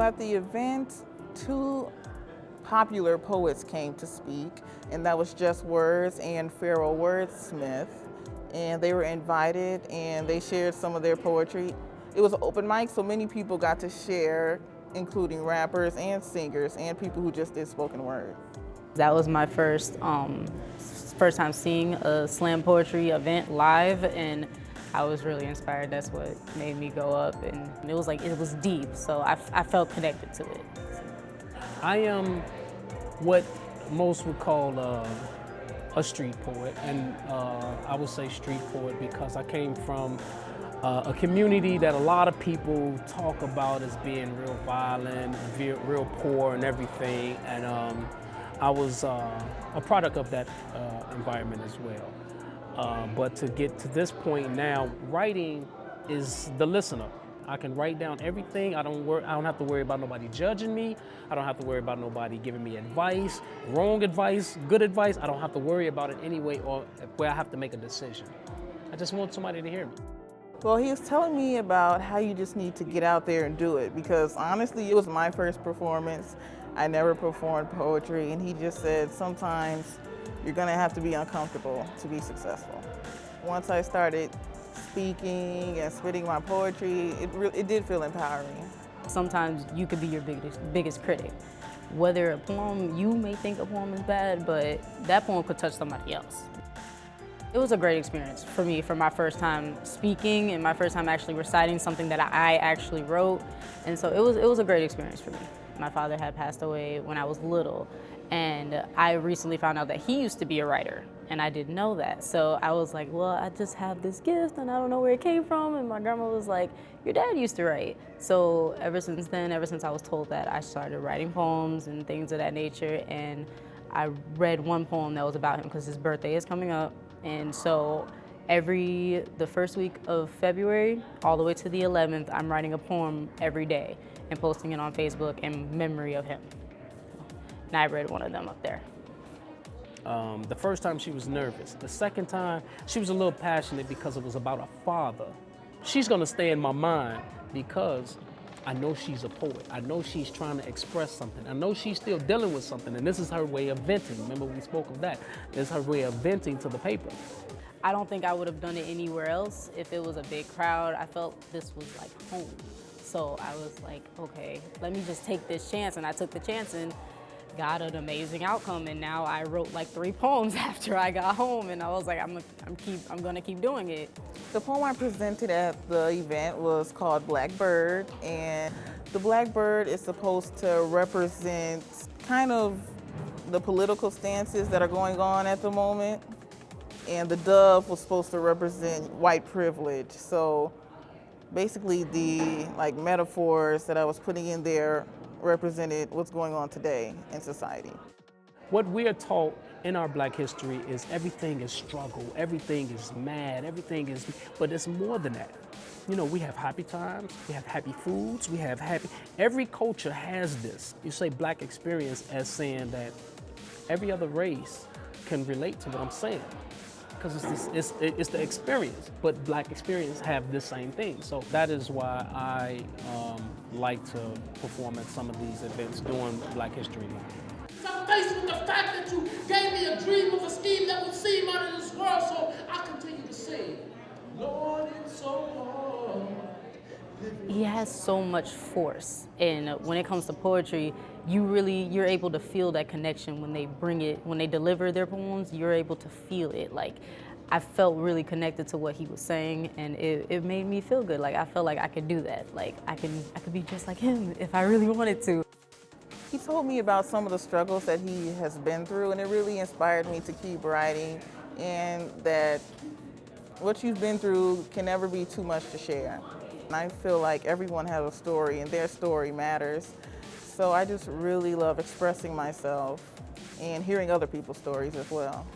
at the event, two popular poets came to speak, and that was Just Words and Pharaoh Wordsmith. And they were invited and they shared some of their poetry. It was an open mic, so many people got to share, including rappers and singers and people who just did spoken word. That was my first time seeing a slam poetry event live, and I was really inspired. That's what made me go up, and it was deep, so I felt connected to it. I am what most would call a street poet, and I would say street poet because I came from a community that a lot of people talk about as being real violent, real poor and everything, and I was a product of that environment as well. But to get to this point now, writing is the listener. I can write down everything. I don't have to worry about nobody judging me. I don't have to worry about nobody giving me advice, wrong advice, good advice. I don't have to worry about it anyway, or where I have to make a decision. I just want somebody to hear me. Well, he was telling me about how you just need to get out there and do it, because honestly, it was my first performance. I never performed poetry, and he just said sometimes you're gonna have to be uncomfortable to be successful. Once I started speaking and spitting my poetry, it did feel empowering. Sometimes you could be your biggest critic. Whether you may think a poem is bad, but that poem could touch somebody else. It was a great experience for me for my first time speaking and my first time actually reciting something that I actually wrote. And so it was a great experience for me. My father had passed away when I was little, and I recently found out that he used to be a writer, and I didn't know that. So I was like, well, I just have this gift and I don't know where it came from. And my grandma was like, your dad used to write. So ever since then, ever since I was told that, I started writing poems and things of that nature. And I read one poem that was about him because his birthday is coming up. And so the first week of February, all the way to the 11th, I'm writing a poem every day and posting it on Facebook in memory of him. And I read one of them up there. The first time she was nervous. The second time, she was a little passionate because it was about a father. She's gonna stay in my mind because I know she's a poet. I know she's trying to express something. I know she's still dealing with something, and this is her way of venting. Remember, we spoke of that. This is her way of venting to the paper. I don't think I would have done it anywhere else if it was a big crowd. I felt this was like home. So I was like, okay, let me just take this chance. And I took the chance and got an amazing outcome. And now I wrote like 3 poems after I got home, and I was like, I'm gonna keep doing it. The poem I presented at the event was called Blackbird, and the blackbird is supposed to represent kind of the political stances that are going on at the moment, and the dove was supposed to represent white privilege. So basically the metaphors that I was putting in there represented what's going on today in society. What we are taught in our Black history is everything is struggle, everything is mad, but it's more than that. You know, we have happy times, we have happy foods, every culture has this. You say Black experience as saying that every other race can relate to what I'm saying, because it's the experience, but Black experience have this same thing. So that is why I like to perform at some of these events during Black History Month. I'm faced with the fact that you gave me a dream of a scheme that would seem out of this world, so I continue to sing. Lord, it's so hard. He has so much force, and when it comes to poetry, you're able to feel that connection when they deliver their poems. You're able to feel it. Like, I felt really connected to what he was saying, and it made me feel good. Like, I felt like I could do that. Like, I could be just like him if I really wanted to. He told me about some of the struggles that he has been through, and it really inspired me to keep writing, and that what you've been through can never be too much to share. And I feel like everyone has a story, and their story matters. So I just really love expressing myself and hearing other people's stories as well.